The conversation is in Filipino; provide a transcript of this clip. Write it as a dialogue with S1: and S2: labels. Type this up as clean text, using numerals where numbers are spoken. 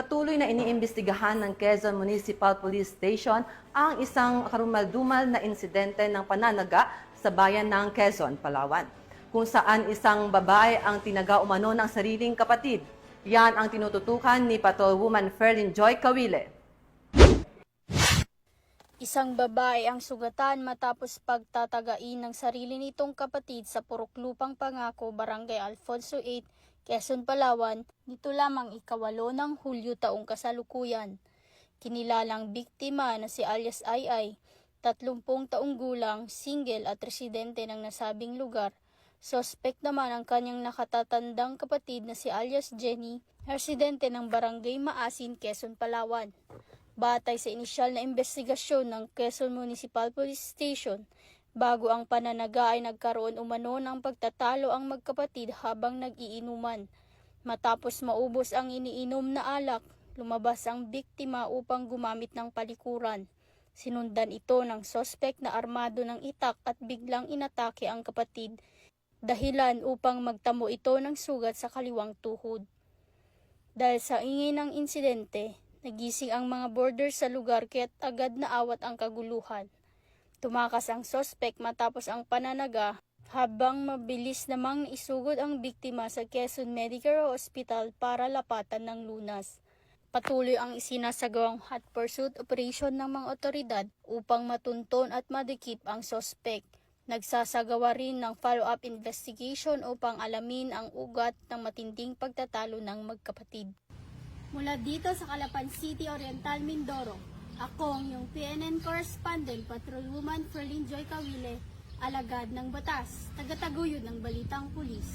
S1: Patuloy na iniimbestigahan ng Quezon Municipal Police Station ang isang karumaldumal na insidente ng pananaga sa bayan ng Quezon, Palawan, kung saan isang babae ang tinaga umano ng sariling kapatid. Yan ang tinututukan ni Patrolwoman Ferlyn Joy Cawile.
S2: Isang babae ang sugatan matapos pagtatagain ng sarili nitong kapatid sa Purok Lupang Pangako, Barangay Alfonso 8, Quezon, Palawan, nito lamang ika-8 ng Hulyo taong kasalukuyan. Kinilalang biktima na si alias Ay, 30 taong gulang, single at residente ng nasabing lugar. Suspect naman ang kanyang nakatatandang kapatid na si alias Jenny, residente ng Barangay Maasin, Quezon, Palawan. Batay sa inisyal na investigasyon ng Quezon Municipal Police Station, bago ang pananaga ay nagkaroon umano ng pagtatalo ang magkapatid habang nag-iinuman. Matapos maubos ang iniinom na alak, lumabas ang biktima upang gumamit ng palikuran. Sinundan ito ng sospek na armado ng itak at biglang inatake ang kapatid, dahilan upang magtamo ito ng sugat sa kaliwang tuhod. Dahil sa ingay ng insidente, nagising ang mga boarders sa lugar kaya't agad na awat ang kaguluhan. Tumakas ang sospek matapos ang pananaga habang mabilis namang naisugod ang biktima sa Quezon Medical Hospital para lapatan ng lunas. Patuloy ang isinasagawang hot pursuit operation ng mga otoridad upang matunton at madikip ang sospek. Nagsasagawa rin ng follow-up investigation upang alamin ang ugat ng matinding pagtatalo ng magkapatid. Mula dito sa Calapan City, Oriental, Mindoro, ako ang iyong PNN correspondent, Patrolwoman Ferlyn Joy Cawile, alagad ng batas, tagataguyod ng balitang pulis.